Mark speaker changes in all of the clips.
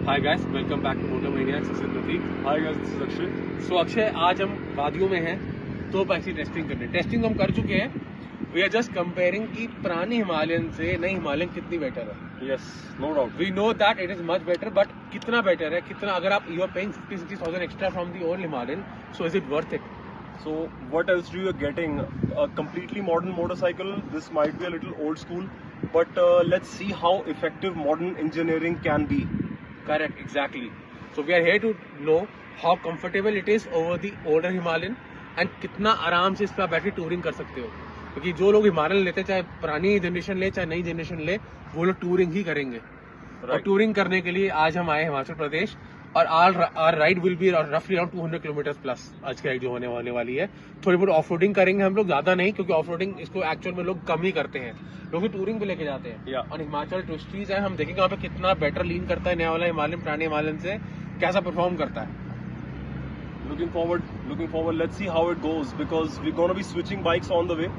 Speaker 1: Hi guys, welcome back to Motor Maniacs. This is Prateek.
Speaker 2: Hi guys, this is Akshay.
Speaker 1: So Akshay, आज हम वादियों में हैं, दो बाइक की टेस्टिंग करने। टेस्टिंग हम कर चुके हैं। We are just comparing कि पुरानी हिमालयन से नई हिमालयन कितनी बेटर है।
Speaker 2: Yes, no doubt.
Speaker 1: We know that it is much better, but कितना बेटर है, कितना अगर आप you are paying 50,000-60,000 extra from the old Himalayan, so is it worth it?
Speaker 2: So what else do you are getting? A completely modern motorcycle. This might be a little old school, but let's see how effective modern engineering can be.
Speaker 1: Correct, exactly. So we are here to know how comfortable it is over the older Himalayan and कितना आराम से इस पर बैठ के touring कर सकते हो, क्योंकि जो लोग हिमालयन लेते चाहे पुरानी जनरेशन ले चाहे नई जनरेशन ले, वो लोग टूरिंग ही करेंगे। और टूरिंग करने के लिए आज हम आए हिमाचल प्रदेश और आर राइड विल बी रफली अराउंड 200 किलोमीटर प्लस। आज की राइड जो होने वाली है, थोड़ी बहुत ऑफ रोडिंग करेंगे हम लोग, ज्यादा नहीं, क्योंकि ऑफ रोडिंग इसको एक्चुअल में लोग कम ही करते हैं, लोग टूरिंग पे लेके जाते हैं। और हिमाचल ट्विस्टीज है, हम देखेंगे वहाँ पे कितना बेटर लीन करता है नया वाला हिमालयन पुराने हिमालयन से, कैसा परफॉर्म करता है।
Speaker 2: Looking forward. Let's see how it goes because we're gonna be switching bikes on the way.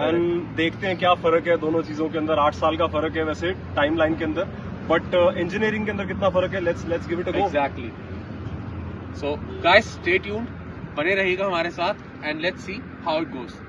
Speaker 2: And देखते हैं क्या फर्क है दोनों चीजों के अंदर। 8 साल का फर्क है वैसे टाइमलाइन के अंदर, बट इंजीनियरिंग के अंदर कितना फर्क है, let's give it a go.
Speaker 1: Exactly. So guys, stay tuned, बने रहिएगा हमारे साथ and let's see how it goes.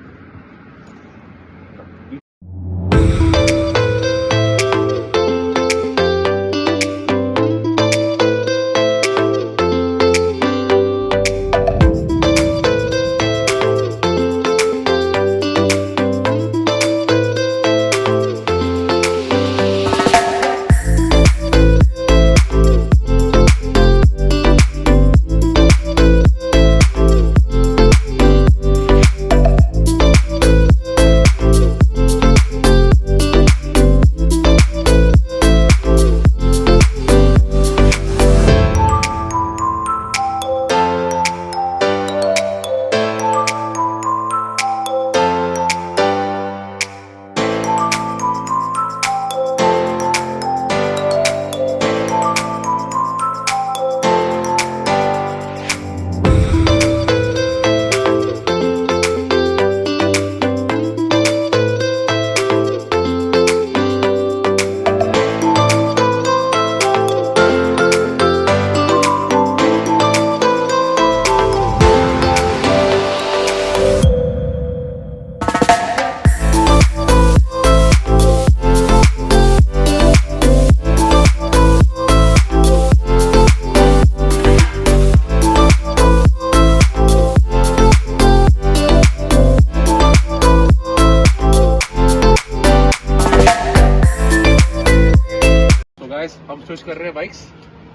Speaker 1: हम स्विच कर रहे हैं बाइक्स।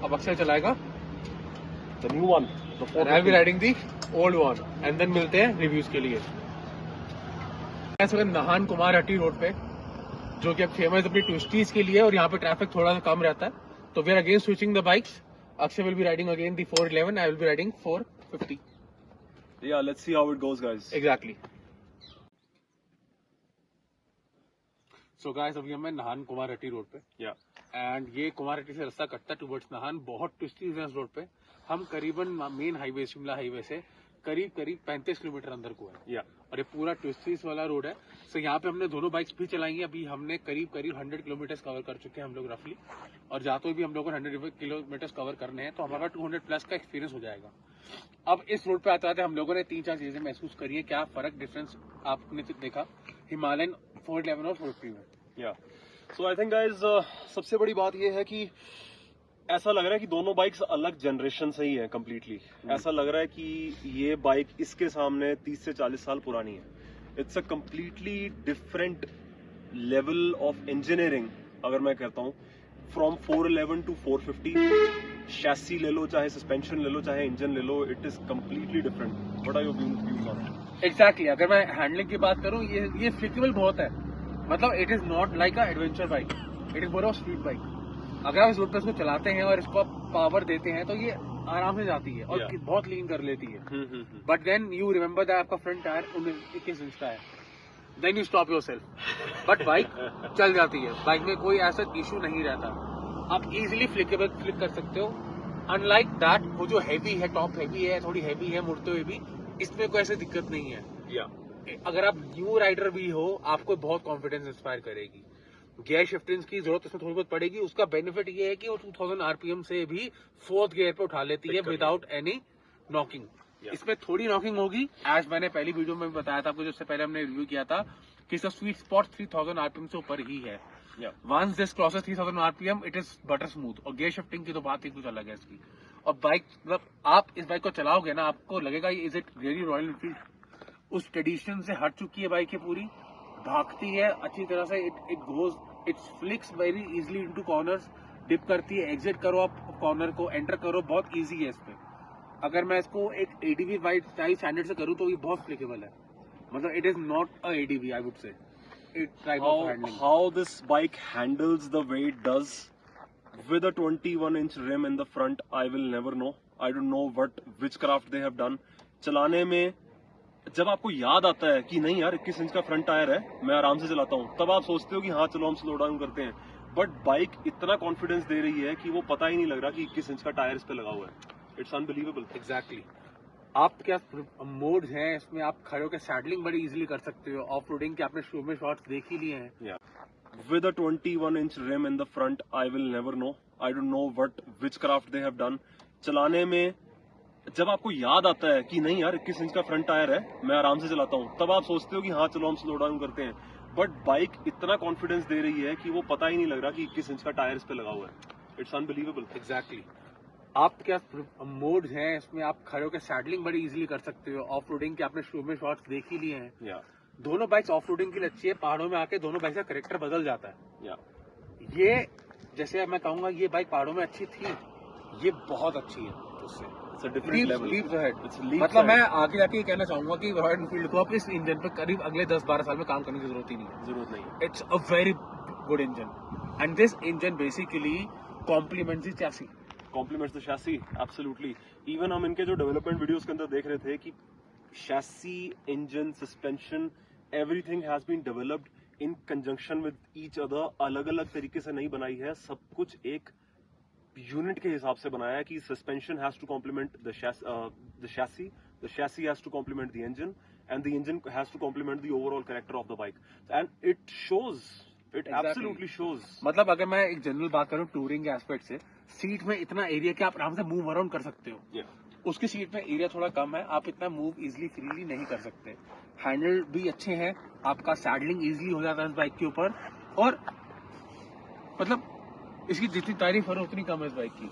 Speaker 1: अब अक्षय चलाएगा
Speaker 2: The new one, the
Speaker 1: and I'll be riding the old one, and then मिलते हैं रिव्यूज के लिए। इस वक्त नाहन कुमार हट्टी रोड पे, जो कि अब फेमस अपनी ट्विस्टीज के लिए, और यहाँ पे ट्रैफिक थोड़ा सा कम रहता है, तो we are again switching the bikes. Akshay will be riding again the 411, I will be riding 450।
Speaker 2: Yeah, let's see how it goes, guys.
Speaker 1: Exactly. So guys, अभी हम नाहन कुमार हट्टी रोड पे, एंड ये कुमार हट्टी से रास्ता कटता है टुवर्ड्स नाहन। बहुत ट्विस्टीज हैं इस रोड पे। हम करीबन मेन हाईवे शिमला हाईवे से करीब 35 किलोमीटर अंदर को है, और ये पूरा ट्विस्टीज वाला रोड है। सो यहाँ पे हमने दोनों बाइक्स भी चलाएंगे। अभी हमने करीब 100 किलोमीटर कवर कर चुके हैं हम लोग रफली, और जाते हुए भी हम लोगों को 100 किलोमीटर कवर करने हैं, तो हमारा 200 प्लस का एक्सपीरियंस हो जाएगा। अब इस रोड पे आते आते हम लोगों ने 3-4 चीजें महसूस करी है। क्या फर्क डिफरेंस आपने देखा हिमालयन 411 और 450 में?
Speaker 2: So I think guys, सबसे बड़ी बात ये है कि ऐसा लग रहा है कि दोनों बाइक्स अलग जनरेशन से ही है कम्प्लीटली। ऐसा लग रहा है कि ये बाइक इसके सामने 30 से 40 साल पुरानी है। It's a completely different level of engineering. अगर मैं कहता हूँ फ्रॉम 411 टू 450, शैसी ले लो, चाहे सस्पेंशन ले लो, चाहे इंजन ले लो, it is completely different. What are your views on it?
Speaker 1: Exactly. अगर मैं हैंडलिंग की बात करूँ, ये फ्लिकेबल बहुत है। मतलब it is not like a adventure bike, it is more of speed bike. अगर आप इस रोड पर इसको चलाते हैं और इसको पावर देते हैं, तो ये आराम से जाती है और बहुत लीन कर लेती है। But then you remember that आपका फ्रंट टायर 21 इंच का है, then you stop yourself. But bike चल जाती है, बाइक में कोई ऐसा इशू नहीं रहता, आप इजीली फ्लिक कर सकते हो। अनलाइक दैट, वो जो हैवी है, टॉप हैवी है, थोड़ी हैवी है मुड़ते हुए भी, इसमें कोई ऐसी दिक्कत नहीं है। अगर आप न्यू राइडर भी हो, आपको बहुत कॉन्फिडेंस इंस्पायर करेगी। गियर शिफ्टिंग की जरूरत इसमें थोड़ी बहुत पड़ेगी। उसका बेनिफिट ये है कि वो 2000 आरपीएम से भी 4th गियर पे उठा लेती है विदाउट एनी नॉकिंग। इसमें थोड़ी नॉकिंग होगी, एज मैंने पहली वीडियो में बताया था आपको, जिससे पहले हमने रिव्यू किया था कि इसका स्वीट स्पॉट 3000 आरपीएम से ऊपर ही है। Once this crosses 3000 RPM it is butter smooth. और गियर शिफ्टिंग की तो बात ही कुछ अलग है इसकी। और बाइक मतलब आप इस बाइक को चलाओगे ना, आपको लगेगा is it really royal Enfield. उस ट्रेडिशन से हट चुकी है बाइक ये पूरी, भागती है अच्छी तरह से, it goes it flicks very easily into corners, dip करती है, एग्जिट करो आप कॉर्नर को, एंटर करो, बहुत इजी है इस पे। अगर मैं इसको एक एडीवी बाइक स्टाइल स्टैंडर्ड से करूँ तो ये बहुत फ्लिकेबल है, मतलब it is not a ADV I would say.
Speaker 2: How this bike handles the way it does with a 21-inch rim in the front, I will never know. I don't know which craft they have done. चलाने में जब आपको याद आता है कि नहीं यार 21 इंच का फ्रंट टायर है, मैं आराम से चलाता हूँ, तब आप सोचते हो कि हाँ चलो हम स्लो डाउन करते हैं। बट बाइक इतना कॉन्फिडेंस दे रही है कि वो पता ही नहीं लग रहा कि 21 इंच का टायर इस पे लगा हुआ है। It's unbelievable.
Speaker 1: एग्जैक्टली। आप क्या मोड्स हैं इसमें, आप खड़े होकर सैडलिंग बड़ी इजीली कर सकते हो। ऑफ रोडिंग के आपने शुरू में शॉट्स देख ही लिए हैं।
Speaker 2: With a 21-inch rim in the front, I will never know. I don't know which craft they have done. चलाने में जब आपको याद आता है कि नहीं यार 21 इंच का फ्रंट टायर है, मैं आराम से चलाता हूँ, तब आप सोचते हो कि हाँ चलो हम स्लो डाउन करते हैं। बट बाइक इतना कॉन्फिडेंस दे रही है कि वो पता ही नहीं लग रहा कि 21 इंच का टायर इस पे लगा हुआ है। It's unbelievable.
Speaker 1: एग्जैक्टली। आप क्या मोड्स हैं इसमें, आप खड़े होकर सैडलिंग बड़ी इजीली कर सकते हो। ऑफ रोडिंग के आपने शुरू में शॉट्स देख ही लिए हैं। दोनों बाइक्स ऑफ रोडिंग के लिए अच्छी है, पहाड़ों में आके दोनों बाइक का करेक्टर बदल जाता है। ये जैसे मैं कहूंगा ये बाइक पहाड़ों में अच्छी थी, ये बहुत अच्छी है उससे। मतलब मैं आगे जाके ये कहना चाहूंगा कि रॉयल एनफील्ड को अब इस इंजन पे करीब अगले 10-12 साल में काम करने की जरूरत ही नहीं है। It's a very good engine and this engine basically complements the chassis.
Speaker 2: Complements the chassis, absolutely. Even हम इनके जो डेवलपमेंट वीडियोस के अंदर देख रहे थे कि chassis, engine, suspension, everything has been developed in conjunction with each other. अलग अलग तरीके से नहीं बनाई है, सब कुछ एक यूनिट के हिसाब से बनाया है कि suspension has to complement the chassis, the chassis has to complement the engine, and the engine has to complement the overall character of the bike, and it shows. It absolutely shows.
Speaker 1: मतलब अगर मैं एक general बात करूं touring aspect से, seat में इतना area कि आप आराम से मूव अराउंड कर सकते हो। उसकी सीट में एरिया थोड़ा कम है, आप इतना मूव इजीली फ्रीली नहीं कर सकते। हैंडल भी अच्छे हैं, आपका सैडलिंग इजीली हो जाता है इस बाइक के ऊपर, और मतलब इसकी जितनी तारीफ करो उतनी कम है इस बाइक की।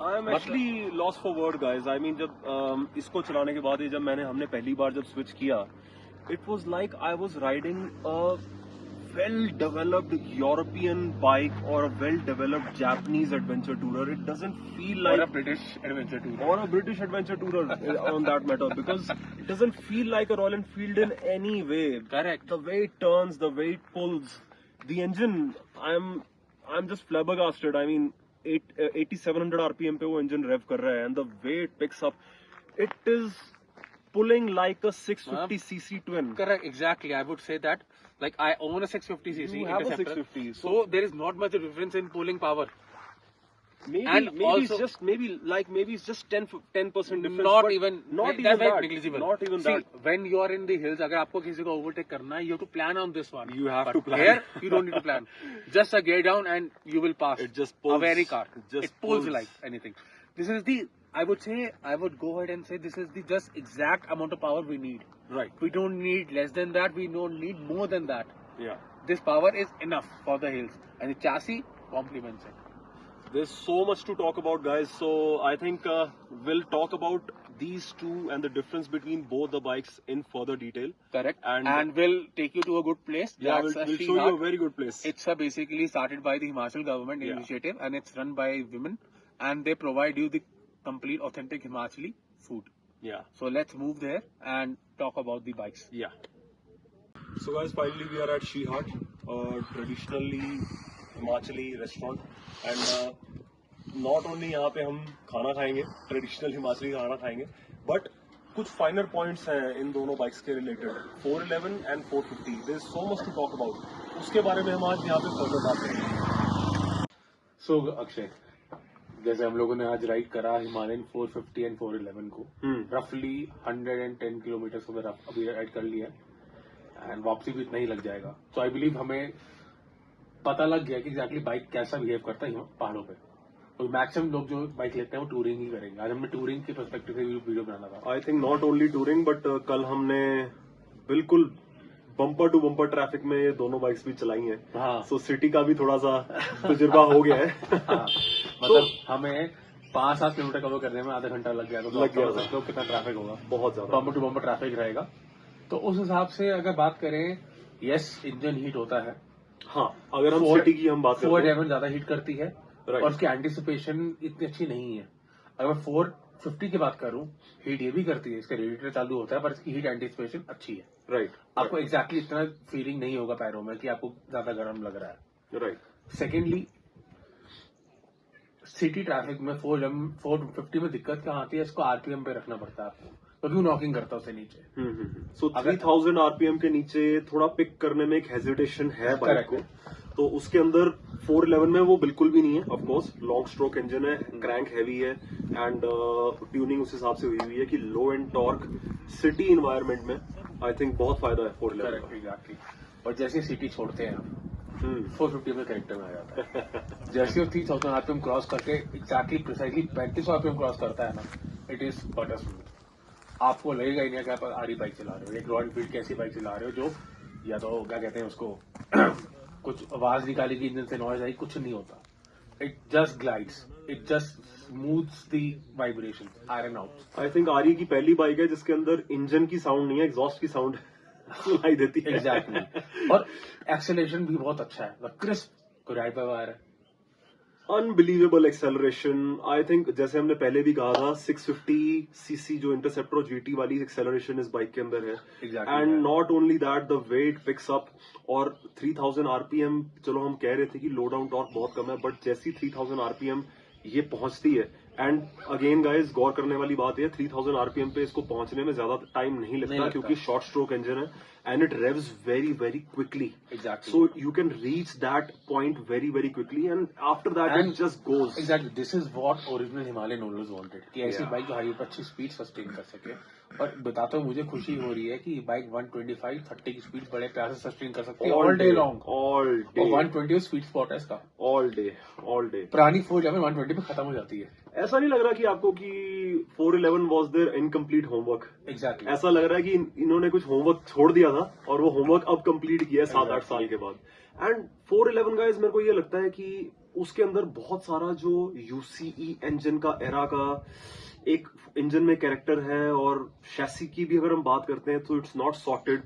Speaker 2: I am actually loss for word guys. I mean जब इसको चलाने के बाद जब हमने पहली बार जब स्विच किया, it was like I was riding a well-developed European bike or a well-developed Japanese adventure tourer. It doesn't feel like...
Speaker 1: Or a British adventure tourer.
Speaker 2: Or a British adventure tourer on that matter. Because it doesn't feel like a Royal Enfield in any way.
Speaker 1: Correct.
Speaker 2: The way it turns, the way it pulls. The engine, I'm just flabbergasted. I mean, 8700 RPM पे वो engine rev कर रहा है. And the way it picks up, it is pulling like a 650cc twin.
Speaker 1: Correct, exactly. I would say that. Like I own a 650cc.
Speaker 2: You have a 650.
Speaker 1: So there is not much difference in pulling power.
Speaker 2: Maybe also, it's just maybe it's just 10% difference.
Speaker 1: Not even that.
Speaker 2: Negligible. Not even that.
Speaker 1: See, when you are in the hills, अगर आपको किसी को overtake करना है, you have to plan on this one.
Speaker 2: You have to plan.
Speaker 1: Here, you don't need to plan. Just a gear down and you will pass.
Speaker 2: It just pulls.
Speaker 1: A very car. It pulls
Speaker 2: pulls
Speaker 1: like anything. This is the. I would go ahead and say this is the just exact amount of power we need.
Speaker 2: Right.
Speaker 1: We don't need less than that. We don't need more than that.
Speaker 2: Yeah.
Speaker 1: This power is enough for the hills, and the chassis complements it.
Speaker 2: There's so much to talk about, guys. So I think we'll talk about these two and the difference between both the bikes in further detail.
Speaker 1: Correct. And we'll take you to a good place.
Speaker 2: Yeah, we'll show you a very good place.
Speaker 1: It's basically started by the Himachal government initiative, and it's run by women, and they provide you the complete authentic Himachali food.
Speaker 2: Yeah.
Speaker 1: So let's move there and talk about the bikes.
Speaker 2: Yeah. So guys, finally we are at Shrihat, traditionally Himachali restaurant, and not only यहाँ पे हम खाना खाएंगे, traditional Himachali खाना खाएंगे, but कुछ फाइनर points हैं इन दोनों बाइक्स के related, 411 and 450. There's so much to talk about. उसके बारे में हम आज यहाँ पे फर्दर बात करेंगे.
Speaker 1: So अक्षय, जैसे हम लोगों ने आज राइड करा हिमालयन 450 एंड 411 को, रफली 110 किलोमीटर को अभी राइड कर लिया, एंड वापसी भी इतना ही लग जाएगा. तो आई बिलीव हमें पता लग गया कि एग्जैक्टली बाइक कैसा बिहेव करता है पहाड़ों पे। तो मैक्सिमम लोग जो बाइक लेते हैं वो टूरिंग ही करेंगे। आज हमने टूरिंग के पर्सपेक्टिव से वीडियो बनाना था।
Speaker 2: I think not only touring but कल हमने बिल्कुल बम्पर टू बम्पर ट्रैफिक में ये दोनों बाइक्स भी चलाई हैं।
Speaker 1: हाँ।
Speaker 2: सो सिटी का भी थोड़ा सा तजुर्बा हो गया है।
Speaker 1: हाँ, मतलब हमें 5-7 किलोमीटर कवर करने में आधा घंटा लग गया। तो
Speaker 2: लग गया
Speaker 1: सकते हो कितना ट्रैफिक होगा।
Speaker 2: बहुत ज्यादा
Speaker 1: बम्पर टू बम्पर ट्रैफिक रहेगा। तो उस हिसाब से अगर बात करें, यस इंजन हीट होता है।
Speaker 2: हाँ, अगर हम
Speaker 1: Ford-
Speaker 2: सिटी की हम बात करें
Speaker 1: Ford Raven ज्यादा हीट करती है
Speaker 2: Right.
Speaker 1: और उसकी एंटिसिपेशन इतनी अच्छी नहीं है। अगर मैं 450 की बात करूं, हीट ये भी करती है, इसका रेडिएटर चालू होता है, पर इसकी हीट एंटिसिपेशन अच्छी है।
Speaker 2: राइट
Speaker 1: आपको एग्जैक्टली इतना फीलिंग नहीं होगा पैरों में कि आपको ज्यादा गर्म लग रहा है।
Speaker 2: राइट
Speaker 1: सेकेंडली, सिटी ट्रैफिक में 450 में दिक्कत क्या आती है, इसको आरपीएम पे रखना पड़ता है आपको, क्योंकि नॉकिंग करता है उससे नीचे।
Speaker 2: सो 3000 आरपीएम के नीचे थोड़ा पिक करने में एक हेजिटेशन है बाइक को। तो उसके अंदर 411 में वो बिल्कुल भी नहीं है। Of course long stroke engine है, क्रैंक हैवी है एंड ट्यूनिंग उस हिसाब से हुई हुई है कि लो एंड टॉर्क सिटी इन्वायरमेंट में आई थिंक बहुत फायदा है 411 का।
Speaker 1: एग्जैक्टली। और जैसे सिटी छोड़ते हैं आप, 450 में करेक्टर में आ जाता है। जैसे वो 3000 आरपीएम क्रॉस करके एग्जैक्टली प्रिसाइजली 3500 आरपीएम क्रॉस करता है ना, इट इज बटर स्मूथ। आपको लगेगा ही नहीं कि आप आरी बाइक चला रहे हो, एक रॉयल एनफील्ड की ऐसी बाइक चला रहे हो जो या तो क्या कहते हैं उसको कुछ आवाज निकालेगी इंजन से, नॉइज आई, कुछ नहीं होता। It just glides, it just smooths the vibration, iron out.
Speaker 2: I think आरी की पहली बाइक है जिसके अंदर इंजन की साउंड नहीं है, एग्जॉस्ट की साउंड सुनाई देती है।
Speaker 1: एग्जैक्टली। और एक्सेलरेशन भी बहुत अच्छा है, क्रिस्प राइड पे आ रहा है।
Speaker 2: Unbelievable acceleration. आई थिंक जैसे हमने पहले भी कहा था 650 सीसी जो इंटरसेप्टर और जीटी वाली एक्सेलरेशन इस बाइक के अंदर है। And not only that, the weight picks up. और 3000 आरपीएम, चलो हम कह रहे थे कि लो डाउन टॉर्क बहुत कम है, बट जैसी 3000 आरपीएम ये पहुंचती है, एंड अगेन गाइस गौर करने वाली बात है 3000 आरपीएम पे इसको पहुंचने में ज्यादा टाइम नहीं लगता क्योंकि शॉर्ट स्ट्रोक इंजन है and it रेव्स very very quickly.
Speaker 1: Exactly.
Speaker 2: So you can reach that point very very quickly and after that it just goes.
Speaker 1: Exactly. This is what original Himalayan owners wanted, कि ऐसी
Speaker 2: Yeah.
Speaker 1: Bike जो highway पर अच्छी speed sustain कर सके। और बताता हूँ मुझे खुशी हो रही है कि बाइक 125-30 की स्पीड बड़े प्यार से सस्टेन कर सकती है all day long.
Speaker 2: All day.
Speaker 1: और 120 स्पीड स्पॉट है इसका।
Speaker 2: All day. All day.
Speaker 1: पुरानी 411 120 पे खत्म हो जाती है।
Speaker 2: ऐसा नहीं लग रहा कि आपको कि 411 was their incomplete homework.
Speaker 1: Exactly.
Speaker 2: ऐसा लग रहा है कि इन्होंने कुछ होमवर्क छोड़ दिया था और वो होमवर्क अब कंप्लीट किया है 7-8 साल के बाद। एंड 411 गाइस मेरे को ये लगता है कि उसके अंदर बहुत सारा जो यूसीई इंजन का एरा का एक इंजन में कैरेक्टर है, और शैसी की भी अगर हम बात करते हैं तो इट्स नॉट सॉर्टेड।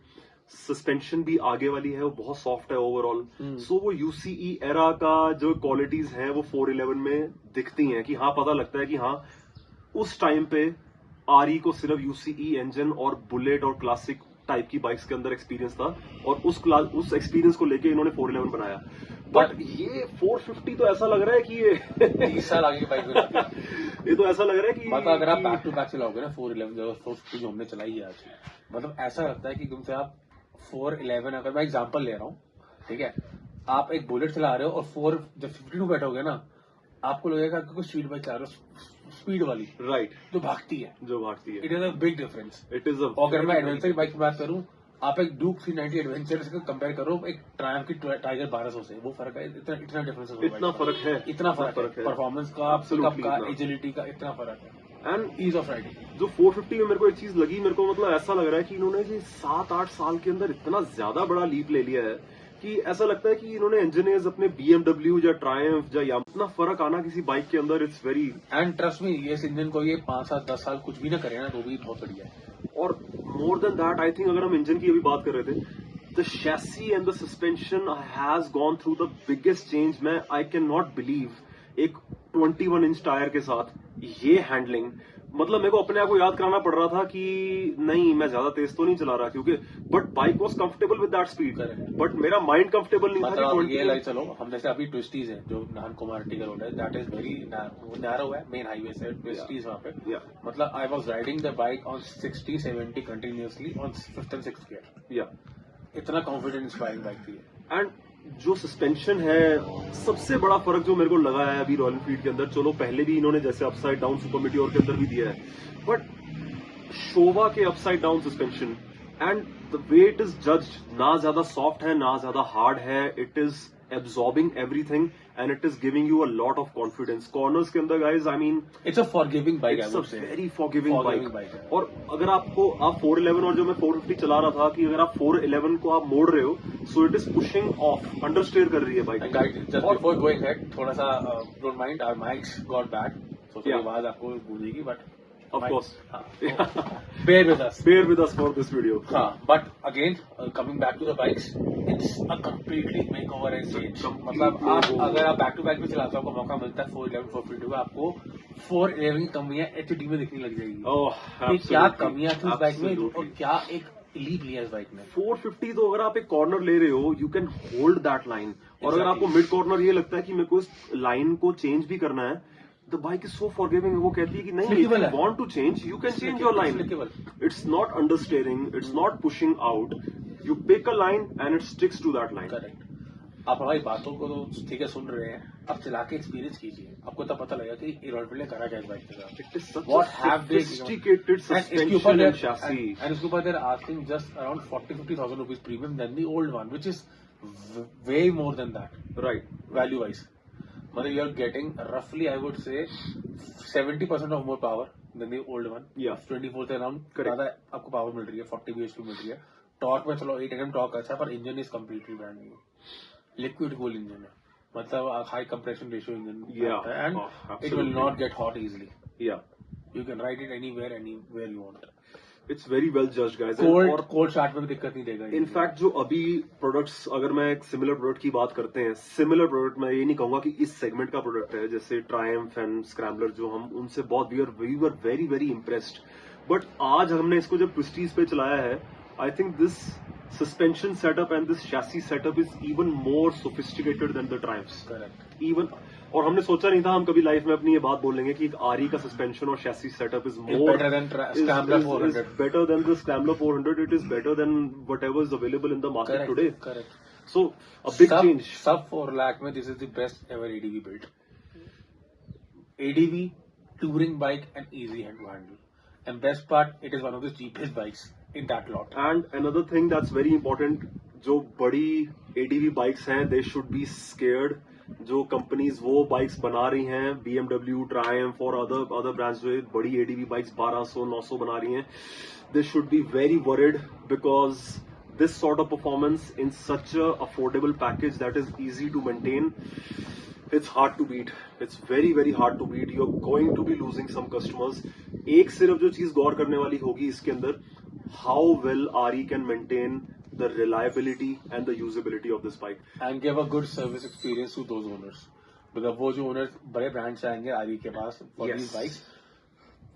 Speaker 2: सस्पेंशन भी आगे वाली है, वो बहुत सॉफ्ट है ओवरऑल। सो वो यूसीई एरा का जो क्वालिटीज है वो 411 में दिखती हैं कि हाँ, पता लगता है कि हाँ उस टाइम पे आरई को सिर्फ यूसीई इंजन और बुलेट और क्लासिक टाइप की बाइक्स के अंदर एक्सपीरियंस था, और उस एक्सपीरियंस को लेके इन्होंने 411 बनाया। बट ये 450 तो ऐसा लग रहा है कि ये
Speaker 1: 30 साल आगे की बाइक बनाती है।
Speaker 2: ये तो ऐसा लग रहा है कि
Speaker 1: मतलब अगर आप बैक टू बैक चलाओगे ना 411 जो 450 जो हमने चलाई है आज, मतलब ऐसा लगता है कि तुमसे आप 411, अगर मैं एग्जांपल ले रहा हूँ, ठीक है, आप एक बुलेट चला रहे हो और जब 52 बैठोगे ना, आपको लगेगा कि कोई स्पीड बाइक चला रहे हो, स्पीड वाली,
Speaker 2: राइट,
Speaker 1: जो भागती है। It is a big difference.
Speaker 2: It is
Speaker 1: अगर मैं एडवेंचर की बाइक की बात करूं, आप एक डूक 390 एडवेंचर से कंपेयर करो एक ट्रायम्फ की टाइगर 1200 से, वो फर्क है, इतना डिफरेंस है,
Speaker 2: इतना फर्क है,
Speaker 1: इतना फर्क है परफॉर्मेंस का, पिकअप का, एजिलिटी का, इतना फर्क है
Speaker 2: एंड
Speaker 1: ईज ऑफ राइडिंग।
Speaker 2: जो 450 में मेरे को एक चीज लगी, मेरे को मतलब ऐसा लग रहा है कि इन्होंने जी 7-8 साल के अंदर इतना ज्यादा बड़ा लीप ले लिया है कि ऐसा लगता है कि इन्होंने इंजीनियर्स अपने BMW या ट्रायम्फ या इतना फर्क आना किसी बाइक के अंदर, it's very.
Speaker 1: And trust me, ये इंजन को ये 5-7-10 साल कुछ भी ना करे ना तो भी बहुत बढ़िया है।
Speaker 2: और more than that, I think अगर हम इंजन की अभी बात कर रहे थे, the chassis and the suspension has gone through the biggest change. मैं आई कैन नॉट बिलीव एक 21 इंच टायर के साथ ये हैंडलिंग, मतलब मेरे को अपने आप को याद कराना पड़ रहा था कि नहीं, मैं ज्यादा तेज तो नहीं चला रहा, क्योंकि but bike was comfortable with that speed, but मेरा माइंड कंफर्टेबल नहीं था।
Speaker 1: मतलब ये लाइक चलो, हम जैसे अभी ट्विस्टीज है जो नाहन कुमारहट्टी का रोड है, दैट इज वेरी नैरो है, मेन हाईवे से ट्विस्टीज वहाँ पे। मतलब I was riding the bike on 60-70 continuously on 5th and 6th gear. इतना कॉन्फिडेंट इंस्पायरिंग बाइक थी।
Speaker 2: एंड जो सस्पेंशन है, सबसे बड़ा फर्क जो मेरे को लगा है अभी रॉयल एनफील्ड के अंदर, चलो पहले भी इन्होंने जैसे अपसाइड डाउन सुपर मीटियोर के अंदर भी दिया है, बट शोवा के upside down suspension and the way it is judged, ना ज्यादा सॉफ्ट है ना ज्यादा हार्ड है, it is absorbing everything and it is giving you a lot of confidence. Corners के अंदर guys, I mean,
Speaker 1: It's a forgiving bike, I
Speaker 2: it's
Speaker 1: would
Speaker 2: a
Speaker 1: say.
Speaker 2: very forgiving
Speaker 1: Forgiving
Speaker 2: bike.
Speaker 1: bike है.
Speaker 2: और अगर आप 411 और जो मैं 450 चला रहा था कि अगर आप 411 को आप मोड़ रहे हो, so it is pushing off, understeer कर रही है bike.
Speaker 1: And guys, just before going ahead, थोड़ा सा don't mind, our mics got bad, so थोड़ी
Speaker 2: Yeah.
Speaker 1: आवाज आपको गूंजेगी, but
Speaker 2: Of course.
Speaker 1: हाँ, bear with us.
Speaker 2: Bear with us for this video.
Speaker 1: हाँ, but again, coming back to the bikes, it's a completely makeover and change.
Speaker 2: Complete
Speaker 1: मतलब आप
Speaker 2: makeover.
Speaker 1: अगर आप back to back भी चलाते हो, आपको मौका मिलता है 411 452 का, आपको 411 की कमियां HD में दिखने लग जाएगी.
Speaker 2: Oh,
Speaker 1: कि क्या
Speaker 2: absolutely.
Speaker 1: कमियां थी इस बाइक में
Speaker 2: Absolutely.
Speaker 1: और क्या एक लीप लिया इस बाइक में.
Speaker 2: 450 तो अगर आप एक कॉर्नर ले रहे हो, you can hold that line. और अगर
Speaker 1: Exactly.
Speaker 2: आपको मिड कॉर्नर ये लगता है कि मेरे को इस लाइन को चेंज भी करना है, the bike is so forgiving. वो कहती है कि नहीं,
Speaker 1: Flickable
Speaker 2: if
Speaker 1: है.
Speaker 2: you want to change, you can change your line.
Speaker 1: Flickable.
Speaker 2: It's not understeering, it's not pushing out. You pick a line and it sticks to that line.
Speaker 1: Correct. आप हमारी बातों को तो ठीक है सुन रहे हैं, आप चला के एक्सपीरियंस कीजिए, आपको तब पता लगेगा कि रॉयल एनफील्ड ने करा क्या इस बाइक के साथ.
Speaker 2: It is such
Speaker 1: What
Speaker 2: a
Speaker 1: have they
Speaker 2: sophisticated
Speaker 1: and इसके
Speaker 2: suspension
Speaker 1: ऊपर
Speaker 2: and chassis.
Speaker 1: and इसके ऊपर they're asking just around 40-50,000 rupees premium than the old one, which is way more than that
Speaker 2: Right.
Speaker 1: value wise. मतलब you're getting roughly, I would say, 70% of more power than the old one.
Speaker 2: Yeah.
Speaker 1: 24 से around
Speaker 2: Correct.
Speaker 1: ज्यादा आपको power मिल रही है, 40 bhp मिल रही है. Torque में चलो 8 Nm टॉर्क अच्छा है, पर engine is completely brand new, liquid cool engine है, मतलब high compression ratio engine
Speaker 2: Yeah.
Speaker 1: And
Speaker 2: Oh,
Speaker 1: it will
Speaker 2: absolutely.
Speaker 1: Not get hot easily.
Speaker 2: Yeah.
Speaker 1: You can ride it anywhere you want.
Speaker 2: It's very well judged, guys. And और
Speaker 1: cold start में भी दिक्कत नहीं देगा.
Speaker 2: In fact जो अभी products, अगर मैं एक सिमिलर प्रोडक्ट की बात करते हैं, सिमिलर प्रोडक्ट मैं ये नहीं कहूंगा कि इस सेगमेंट का प्रोडक्ट है, जैसे ट्रायम्फ एंड स्क्रैम्बलर, जो हम उनसे बहुत we were very very impressed. But आज हमने इसको जब ट्विस्टीज पे चलाया है, I think this suspension setup and this chassis setup is even more sophisticated than the Triumphs.
Speaker 1: Correct.
Speaker 2: Even, और हमने सोचा नहीं था हम कभी लाइफ में अपनी ये बात बोलेंगे कि एक आरई का सस्पेंशन और chassis setup is more
Speaker 1: better than Scrambler 400.
Speaker 2: better than the Scrambler 400. It is better than whatever is available in the market today.
Speaker 1: Correct.
Speaker 2: So a big change.
Speaker 1: Sub 4 lakh में this is the best ever ADV built. ADV, touring bike and easy hand to handle. And best part, it is one of the cheapest bikes in that lot.
Speaker 2: And another thing that's very important, जो बड़ी ADV bikes हैं, they should be scared. जो companies वो bikes बना रही हैं, BMW, Triumph और other brands जो बड़ी ADV बाइक्स 1200-900 बना रही हैं, they should be very worried because this sort of performance in such a affordable package that is easy to maintain, it's hard to beat. It's very very hard to beat. You're going to be losing some customers. एक सिर्फ जो चीज गौर करने वाली होगी इसके अंदर, how well RE can maintain the reliability and the usability of this bike.
Speaker 1: And give a good service experience to those owners. Because वो जो owners बड़े ब्रांड से आएंगे आरी के पास for
Speaker 2: Yes.
Speaker 1: these bikes,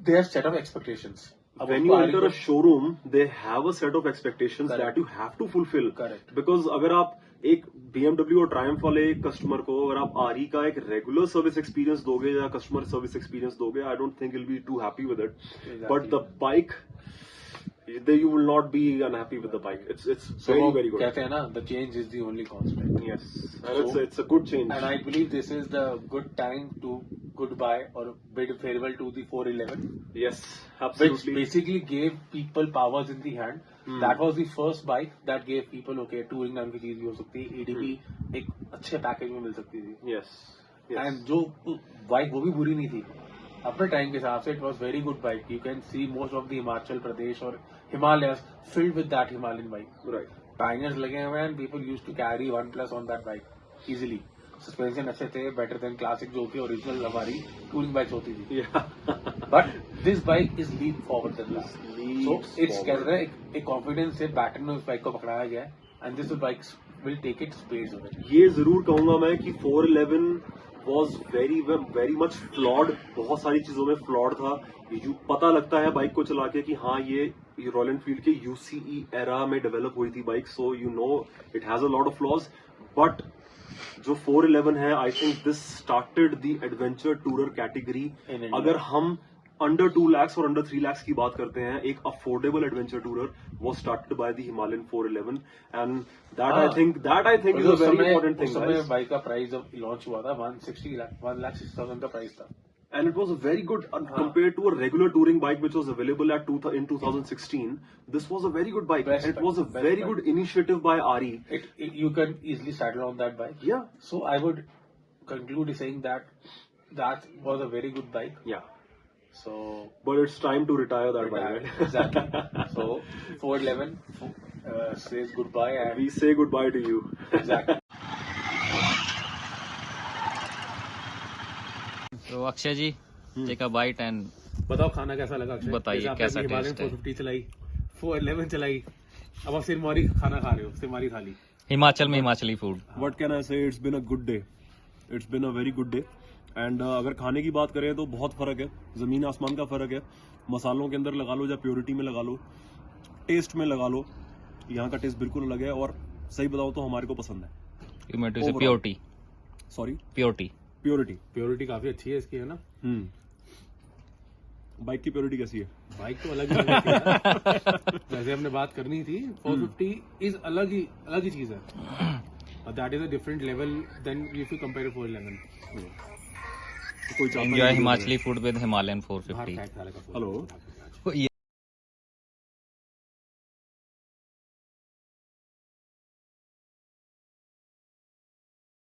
Speaker 1: they have set of expectations. अब
Speaker 2: When
Speaker 1: उनको
Speaker 2: you
Speaker 1: आरी
Speaker 2: enter
Speaker 1: को-
Speaker 2: a showroom, they have a set of expectations
Speaker 1: Correct.
Speaker 2: that you have to fulfill.
Speaker 1: Correct.
Speaker 2: Because अगर आप एक BMW और Triumph वाले कस्टमर को अगर आप RE का एक रेगुलर सर्विस एक्सपीरियंस दोगे या कस्टमर सर्विस एक्सपीरियंस दोगे, I don't think you'll be too happy with it.
Speaker 1: Exactly.
Speaker 2: But the bike, you will not be unhappy with the bike. It's
Speaker 1: So
Speaker 2: very
Speaker 1: वो
Speaker 2: very good.
Speaker 1: कहते हैं ना, the change is the only constant.
Speaker 2: Yes, and
Speaker 1: So-
Speaker 2: it's a good change.
Speaker 1: And I believe this is the good time to goodbye or bid farewell to the 411,
Speaker 2: Yes,
Speaker 1: which
Speaker 2: absolutely.
Speaker 1: basically gave people powers in the hand.
Speaker 2: Hmm.
Speaker 1: That was the first bike that gave people, okay, touring नाम की चीज भी हो सकती है, ADV एक अच्छे package में मिल सकती थी.
Speaker 2: Yes. Yes.
Speaker 1: एंड जो बाइक वो भी बुरी नहीं थी अपने टाइम के हिसाब से. It was very good bike. You can see most of the Himachal Pradesh और Himalayas filled with that Himalayan bike.
Speaker 2: Right.
Speaker 1: Panniers लगे हुए हैं, people use to carry 1+ on that bike easily. Suspension अच्छे थे, बेटर देन क्लासिक जो कि ओरिजिनल हमारी टूरिंग बाइक्स होती थी.
Speaker 2: Yeah.
Speaker 1: But this bike is leap forward than that.
Speaker 2: Leaps
Speaker 1: so it's
Speaker 2: forward.
Speaker 1: कहते हैं एक कॉन्फिडेंस से बैटन में उस बाइक को पकड़ाया गया है. And this bikes will take it space of it.
Speaker 2: ये जरूर कहूंगा मैं कि 411 वॉज वेरी मच फ्लॉड. बहुत सारी चीजों में फ्लॉड था. पता लगता है बाइक को चला के कि हाँ ये रॉयल एनफील्ड के UCE एरा में डेवलप हुई थी bike. So you know it has a lot of flaws. But जो 411 है, I think this started the adventure tourer category.
Speaker 1: In India.
Speaker 2: अगर हम अंडर 2 lakhs और अंडर 3 lakhs की बात करते हैं, एक affordable adventure tourer was started by the Himalayan 411, and that I think is a very important
Speaker 1: उस
Speaker 2: thing,
Speaker 1: समय
Speaker 2: guys.
Speaker 1: बाइक का प्राइस जब लॉन्च हुआ था 160,000 का प्राइस था.
Speaker 2: And it was a very good compared to a regular touring bike which was available in 2016. This was a very good bike.
Speaker 1: Best
Speaker 2: And it
Speaker 1: bike,
Speaker 2: was a
Speaker 1: best
Speaker 2: very
Speaker 1: bike.
Speaker 2: good initiative by RE.
Speaker 1: You can easily saddle on that bike.
Speaker 2: Yeah.
Speaker 1: So I would conclude saying that that was a very good bike.
Speaker 2: Yeah.
Speaker 1: So
Speaker 2: But it's time to retire that bike, right?
Speaker 1: exactly. So 411 says goodbye and
Speaker 2: We say goodbye to you.
Speaker 1: exactly.
Speaker 3: तो अक्षय जी take a bite and
Speaker 1: बताओ खाना कैसा लगा अक्षय?
Speaker 3: बताइए,
Speaker 1: जैसे आपने
Speaker 3: कैसा
Speaker 1: अभी हिमालयन
Speaker 3: taste है?
Speaker 1: 450 चलाई, 411 चलाई, अब आप सिरमौरी खाना खा रहे हो, सिरमौरी थाली.
Speaker 3: हिमाचल में Himachali food.
Speaker 2: What can I say? It's been a good day. It's been a very good day. And अगर खाने की बात करें तो बहुत फर्क है, जमीन आसमान का फर्क है. मसालों के अंदर लगा लो या प्योरिटी में लगा लो, टेस्ट में लगा लो, यहाँ का टेस्ट बिल्कुल अलग है. और सही बताओ तो हमारे को पसंद है.
Speaker 3: यू मेंट टू से
Speaker 2: Overall.
Speaker 3: Purity.
Speaker 2: Sorry,
Speaker 3: purity.
Speaker 1: Purity काफी अच्छी है इसकी, है ना?
Speaker 2: बाइक की प्योरिटी कैसी है?
Speaker 1: बाइक तो अलग ही होती है. जैसे हमने बात करनी थी, 450 इज अलग ही चीज है. That is a different level than if you compare 411.
Speaker 2: कोई चाहता
Speaker 3: एंजॉय
Speaker 2: नहीं
Speaker 3: हिमाचली फूड विद हिमालयन
Speaker 1: बाहर
Speaker 3: 450.
Speaker 1: का खाने का.
Speaker 2: हेलो.
Speaker 3: ये